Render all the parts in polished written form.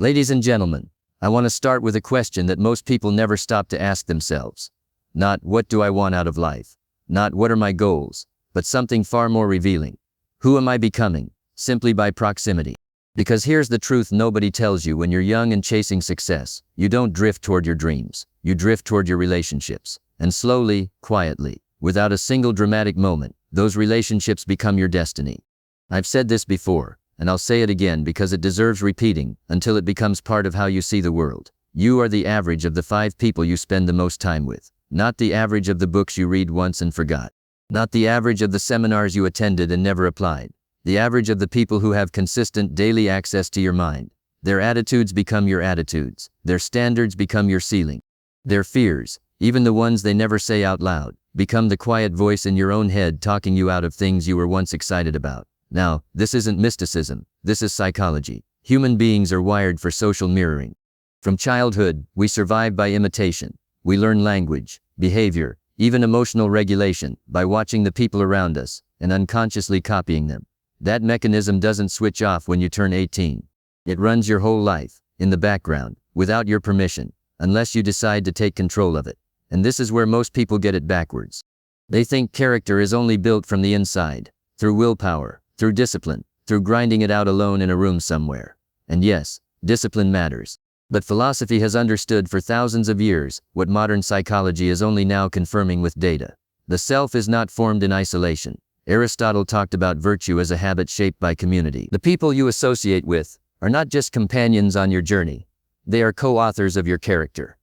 Ladies and gentlemen, I want to start with a question that most people never stop to ask themselves. Not, what do I want out of life? Not, what are my goals? But something far more revealing. Who am I becoming? Simply by proximity. Because here's the truth nobody tells you: when you're young and chasing success, you don't drift toward your dreams. You drift toward your relationships. And slowly, quietly, without a single dramatic moment, those relationships become your destiny. I've said this before, and I'll say it again because it deserves repeating until it becomes part of how you see the world. You are the average of the 5 people you spend the most time with. Not the average of the books you read once and forgot. Not the average of the seminars you attended and never applied. The average of the people who have consistent daily access to your mind. Their attitudes become your attitudes. Their standards become your ceiling. Their fears, even the ones they never say out loud, become the quiet voice in your own head talking you out of things you were once excited about. Now, this isn't mysticism, this is psychology. Human beings are wired for social mirroring. From childhood, we survive by imitation. We learn language, behavior, even emotional regulation by watching the people around us and unconsciously copying them. That mechanism doesn't switch off when you turn 18. It runs your whole life, in the background, without your permission, unless you decide to take control of it. And this is where most people get it backwards. They think character is only built from the inside, through willpower, through discipline, through grinding it out alone in a room somewhere. And yes, discipline matters. But philosophy has understood for thousands of years what modern psychology is only now confirming with data. The self is not formed in isolation. Aristotle talked about virtue as a habit shaped by community. The people you associate with are not just companions on your journey. They are co-authors of your character.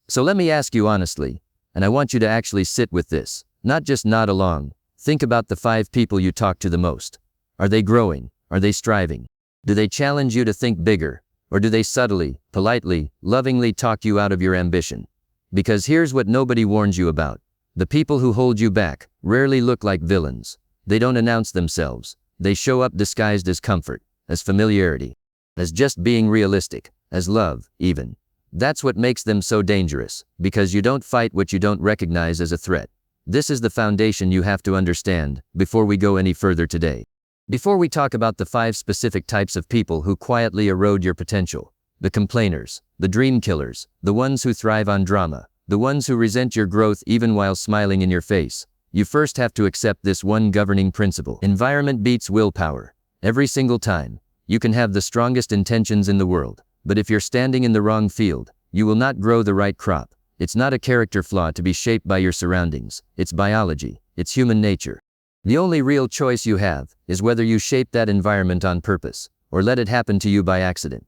So let me ask you honestly, and I want you to actually sit with this, not just nod along. Think about the 5 people you talk to the most. Are they growing? Are they striving? Do they challenge you to think bigger? Or do they subtly, politely, lovingly talk you out of your ambition? Because here's what nobody warns you about. The people who hold you back rarely look like villains. They don't announce themselves. They show up disguised as comfort, as familiarity, as just being realistic, as love, even. That's what makes them so dangerous, because you don't fight what you don't recognize as a threat. This is the foundation you have to understand before we go any further today. Before we talk about the 5 specific types of people who quietly erode your potential, the complainers, the dream killers, the ones who thrive on drama, the ones who resent your growth even while smiling in your face, you first have to accept this one governing principle. Environment beats willpower. Every single time. You can have the strongest intentions in the world, but if you're standing in the wrong field, you will not grow the right crop. It's not a character flaw to be shaped by your surroundings. It's biology. It's human nature. The only real choice you have is whether you shape that environment on purpose, or let it happen to you by accident.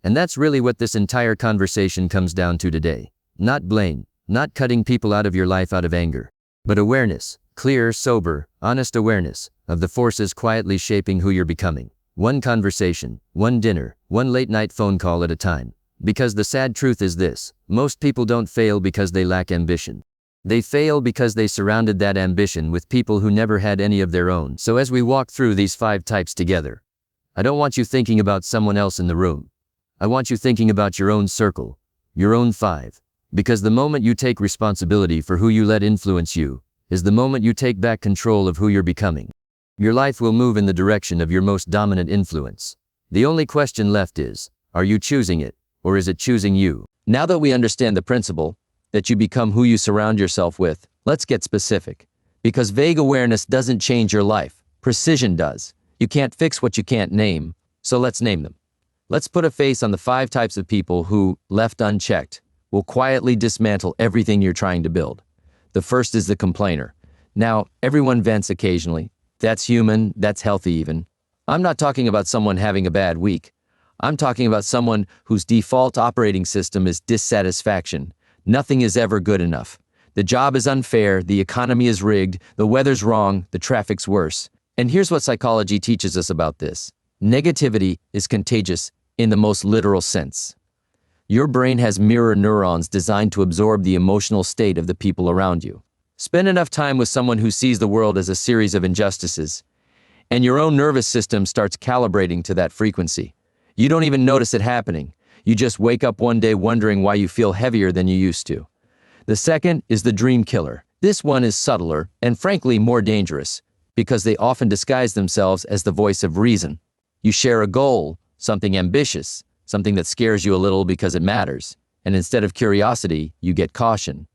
And that's really what this entire conversation comes down to today. Not blame, not cutting people out of your life out of anger, but awareness, clear, sober, honest awareness of the forces quietly shaping who you're becoming. One conversation, one dinner, one late-night phone call at a time. Because the sad truth is this: most people don't fail because they lack ambition. They fail because they surrounded that ambition with people who never had any of their own. So as we walk through these 5 types together, I don't want you thinking about someone else in the room. I want you thinking about your own circle, your own 5. Because the moment you take responsibility for who you let influence you, is the moment you take back control of who you're becoming. Your life will move in the direction of your most dominant influence. The only question left is, are you choosing it, or is it choosing you? Now that we understand the principle, that you become who you surround yourself with, let's get specific. Because vague awareness doesn't change your life. Precision does. You can't fix what you can't name, so let's name them. Let's put a face on the 5 types of people who, left unchecked, will quietly dismantle everything you're trying to build. The first is the complainer. Now, everyone vents occasionally. That's human, that's healthy even. I'm not talking about someone having a bad week. I'm talking about someone whose default operating system is dissatisfaction. Nothing is ever good enough. The job is unfair, the economy is rigged, the weather's wrong, the traffic's worse. And here's what psychology teaches us about this. Negativity is contagious in the most literal sense. Your brain has mirror neurons designed to absorb the emotional state of the people around you. Spend enough time with someone who sees the world as a series of injustices, and your own nervous system starts calibrating to that frequency. You don't even notice it happening. You just wake up one day wondering why you feel heavier than you used to. The second is the dream killer. This one is subtler and frankly more dangerous because they often disguise themselves as the voice of reason. You share a goal, something ambitious, something that scares you a little because it matters, and instead of curiosity, you get caution.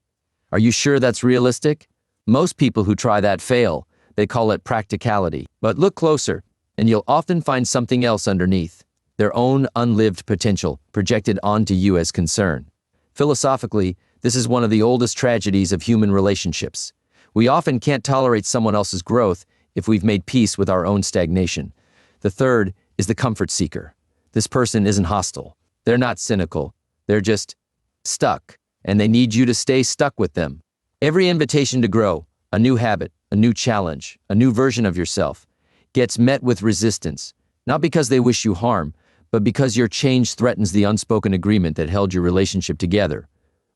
Are you sure that's realistic? Most people who try that fail. They call it practicality. But look closer, and you'll often find something else underneath. Their own unlived potential projected onto you as concern. Philosophically, this is one of the oldest tragedies of human relationships. We often can't tolerate someone else's growth if we've made peace with our own stagnation. The third is the comfort seeker. This person isn't hostile. They're not cynical. They're just stuck, and they need you to stay stuck with them. Every invitation to grow, a new habit, a new challenge, a new version of yourself, gets met with resistance, not because they wish you harm, but because your change threatens the unspoken agreement that held your relationship together.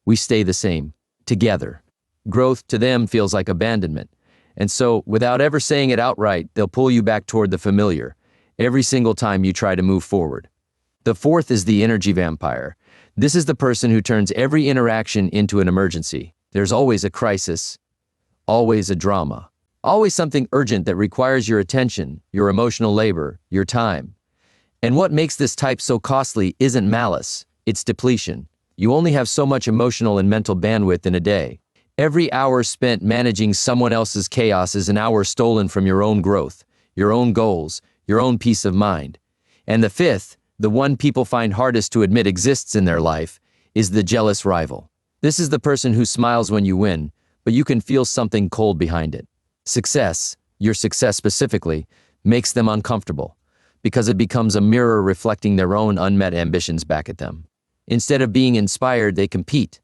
We stay the same, together. Growth to them feels like abandonment. And so, without ever saying it outright, they'll pull you back toward the familiar, every single time you try to move forward. The fourth is the energy vampire. This is the person who turns every interaction into an emergency. There's always a crisis, always a drama, always something urgent that requires your attention, your emotional labor, your time. And what makes this type so costly isn't malice, it's depletion. You only have so much emotional and mental bandwidth in a day. Every hour spent managing someone else's chaos is an hour stolen from your own growth, your own goals, your own peace of mind. And the fifth, the one people find hardest to admit exists in their life, is the jealous rival. This is the person who smiles when you win, but you can feel something cold behind it. Success, your success specifically, makes them uncomfortable, because it becomes a mirror reflecting their own unmet ambitions back at them. Instead of being inspired, they compete.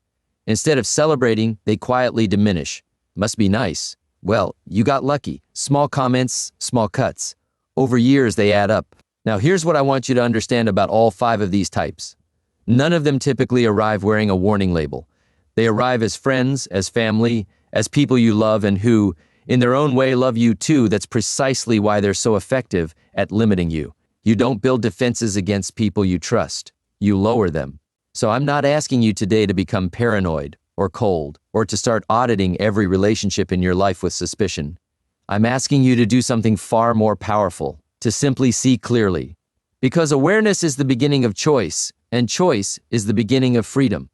Instead of celebrating, they quietly diminish. Must be nice. Well, you got lucky. Small comments, small cuts. Over years, they add up. Now here's what I want you to understand about all 5 of these types. None of them typically arrive wearing a warning label. They arrive as friends, as family, as people you love and who, in their own way, love you too. That's precisely why they're so effective at limiting you. You don't build defenses against people you trust. You lower them. So I'm not asking you today to become paranoid or cold or to start auditing every relationship in your life with suspicion. I'm asking you to do something far more powerful, to simply see clearly. Because awareness is the beginning of choice, and choice is the beginning of freedom.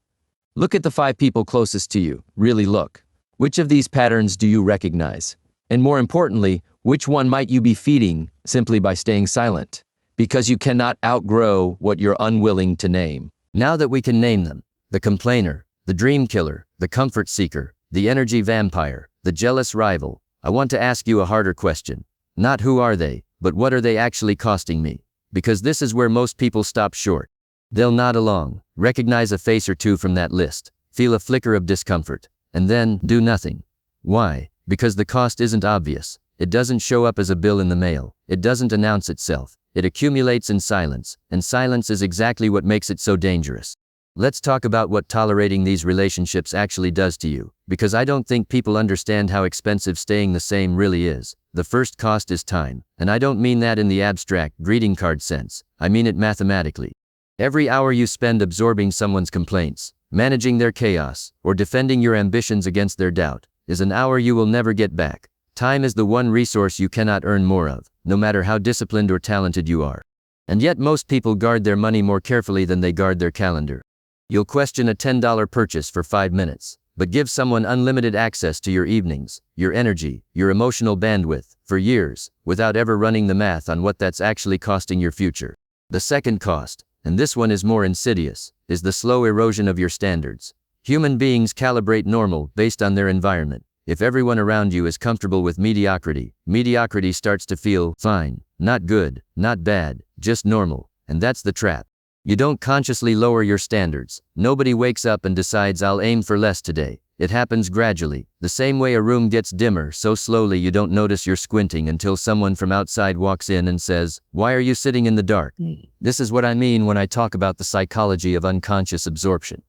Look at the 5 people closest to you. Really look. Which of these patterns do you recognize? And more importantly, which one might you be feeding simply by staying silent? Because you cannot outgrow what you're unwilling to name. Now that we can name them, the complainer, the dream killer, the comfort seeker, the energy vampire, the jealous rival, I want to ask you a harder question. Not who are they, but what are they actually costing me? Because this is where most people stop short. They'll nod along, recognize a face or two from that list, feel a flicker of discomfort, and then do nothing. Why? Because the cost isn't obvious. It doesn't show up as a bill in the mail. It doesn't announce itself. It accumulates in silence, and silence is exactly what makes it so dangerous. Let's talk about what tolerating these relationships actually does to you, because I don't think people understand how expensive staying the same really is. The first cost is time, and I don't mean that in the abstract greeting card sense. I mean it mathematically. Every hour you spend absorbing someone's complaints, managing their chaos, or defending your ambitions against their doubt, is an hour you will never get back. Time is the one resource you cannot earn more of, no matter how disciplined or talented you are. And yet most people guard their money more carefully than they guard their calendar. You'll question a $10 purchase for 5 minutes, but give someone unlimited access to your evenings, your energy, your emotional bandwidth, for years, without ever running the math on what that's actually costing your future. The second cost, and this one is more insidious, is the slow erosion of your standards. Human beings calibrate normal based on their environment. If everyone around you is comfortable with mediocrity, mediocrity starts to feel fine, not good, not bad, just normal, and that's the trap. You don't consciously lower your standards. Nobody wakes up and decides I'll aim for less today. It happens gradually, the same way a room gets dimmer so slowly you don't notice you're squinting until someone from outside walks in and says, "Why are you sitting in the dark?" This is what I mean when I talk about the psychology of unconscious absorption.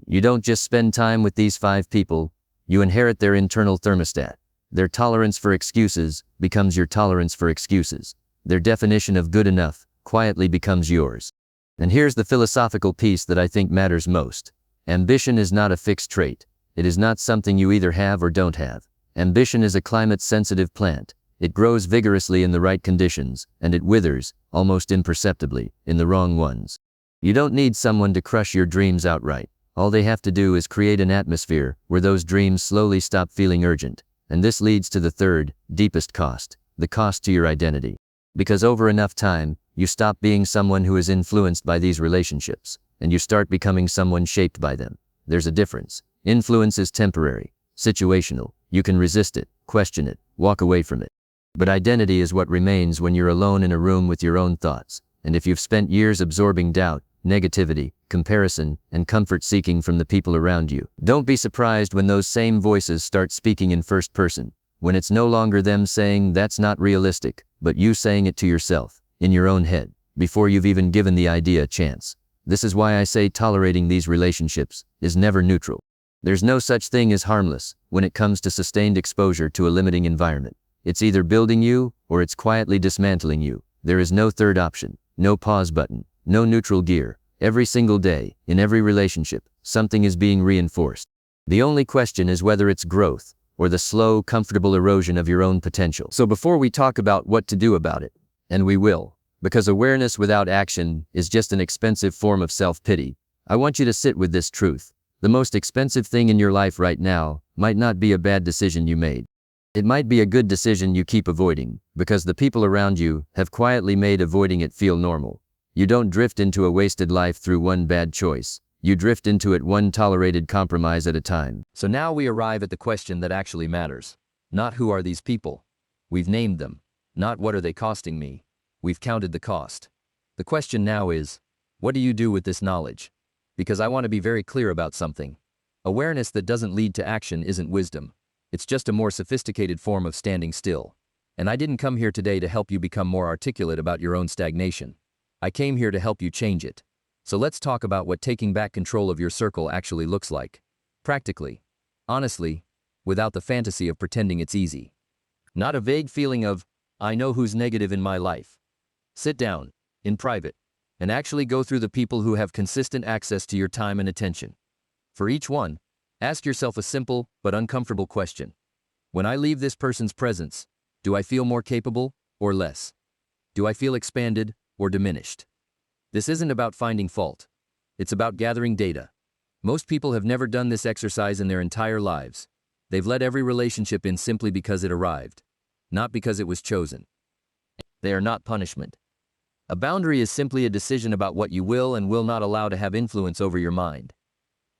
You don't just spend time with these 5 people, you inherit their internal thermostat. Their tolerance for excuses becomes your tolerance for excuses. Their definition of good enough quietly becomes yours. And here's the philosophical piece that I think matters most. Ambition is not a fixed trait. It is not something you either have or don't have. Ambition is a climate-sensitive plant. It grows vigorously in the right conditions, and it withers, almost imperceptibly, in the wrong ones. You don't need someone to crush your dreams outright. All they have to do is create an atmosphere where those dreams slowly stop feeling urgent. And this leads to the third, deepest cost, the cost to your identity. Because over enough time, you stop being someone who is influenced by these relationships, and you start becoming someone shaped by them. There's a difference. Influence is temporary, situational. You can resist it, question it, walk away from it. But identity is what remains when you're alone in a room with your own thoughts. And if you've spent years absorbing doubt, negativity, comparison, and comfort seeking from the people around you, don't be surprised when those same voices start speaking in first person, when it's no longer them saying that's not realistic, but you saying it to yourself, in your own head, before you've even given the idea a chance. This is why I say tolerating these relationships is never neutral. There's no such thing as harmless when it comes to sustained exposure to a limiting environment. It's either building you, or it's quietly dismantling you. There is no third option, no pause button, no neutral gear. Every single day, in every relationship, something is being reinforced. The only question is whether it's growth, or the slow, comfortable erosion of your own potential. So before we talk about what to do about it, and we will, because awareness without action is just an expensive form of self-pity, I want you to sit with this truth. The most expensive thing in your life right now might not be a bad decision you made. It might be a good decision you keep avoiding, because the people around you have quietly made avoiding it feel normal. You don't drift into a wasted life through one bad choice. You drift into it one tolerated compromise at a time. So now we arrive at the question that actually matters. Not who are these people? We've named them. Not what are they costing me? We've counted the cost. The question now is, what do you do with this knowledge? Because I want to be very clear about something. Awareness that doesn't lead to action isn't wisdom. It's just a more sophisticated form of standing still. And I didn't come here today to help you become more articulate about your own stagnation. I came here to help you change it. So let's talk about what taking back control of your circle actually looks like. Practically. Honestly, without the fantasy of pretending it's easy. Not a vague feeling of, I know who's negative in my life. Sit down, in private, and actually go through the people who have consistent access to your time and attention. For each one, ask yourself a simple but uncomfortable question. When I leave this person's presence, do I feel more capable or less? Do I feel expanded or diminished? This isn't about finding fault. It's about gathering data. Most people have never done this exercise in their entire lives. They've let every relationship in simply because it arrived, not because it was chosen. They are not punishment. A boundary is simply a decision about what you will and will not allow to have influence over your mind.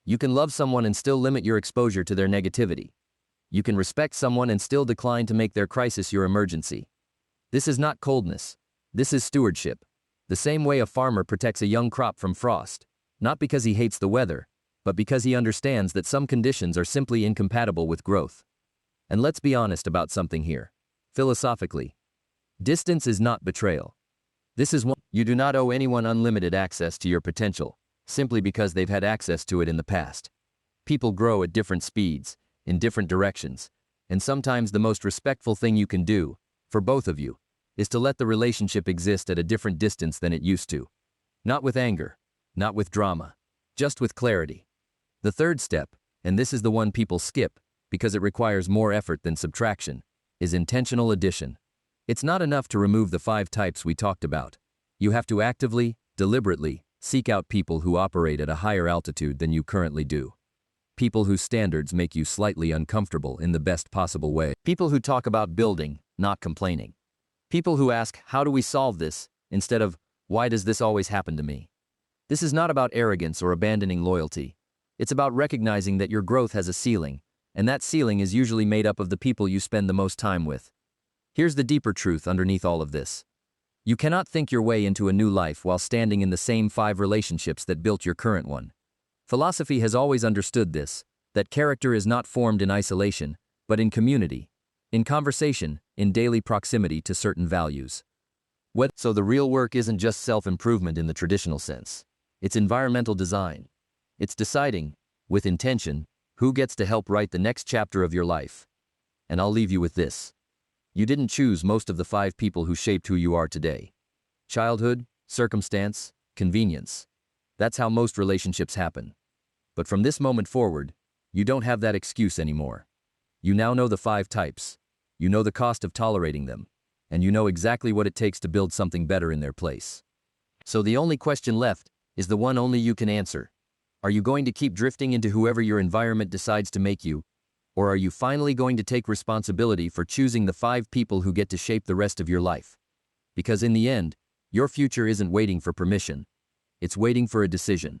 You can love someone and still limit your exposure to their negativity. You can respect someone and still decline to make their crisis your emergency. This is not coldness. This is stewardship. The same way a farmer protects a young crop from frost, not because he hates the weather, but because he understands that some conditions are simply incompatible with growth. And let's be honest about something here. Philosophically, distance is not betrayal. This is one. You do not owe anyone unlimited access to your potential, simply because they've had access to it in the past. People grow at different speeds, in different directions, and sometimes the most respectful thing you can do, for both of you, is to let the relationship exist at a different distance than it used to. Not with anger, not with drama, just with clarity. The third step, and this is the one people skip, because it requires more effort than subtraction, is intentional addition. It's not enough to remove the 5 types we talked about. You have to actively, deliberately, seek out people who operate at a higher altitude than you currently do. People whose standards make you slightly uncomfortable in the best possible way. People who talk about building, not complaining. People who ask, how do we solve this, instead of, why does this always happen to me? This is not about arrogance or abandoning loyalty. It's about recognizing that your growth has a ceiling, and that ceiling is usually made up of the people you spend the most time with. Here's the deeper truth underneath all of this. You cannot think your way into a new life while standing in the same 5 relationships that built your current one. Philosophy has always understood this, that character is not formed in isolation, but in community, in conversation, in daily proximity to certain values. So the real work isn't just self-improvement in the traditional sense. It's environmental design. It's deciding, with intention, who gets to help write the next chapter of your life. And I'll leave you with this. You didn't choose most of the 5 people who shaped who you are today. Childhood, circumstance, convenience. That's how most relationships happen. But from this moment forward, you don't have that excuse anymore. You now know the 5 types. You know the cost of tolerating them. And you know exactly what it takes to build something better in their place. So the only question left is the one only you can answer. Are you going to keep drifting into whoever your environment decides to make you? Or are you finally going to take responsibility for choosing the 5 people who get to shape the rest of your life? Because in the end, your future isn't waiting for permission. It's waiting for a decision.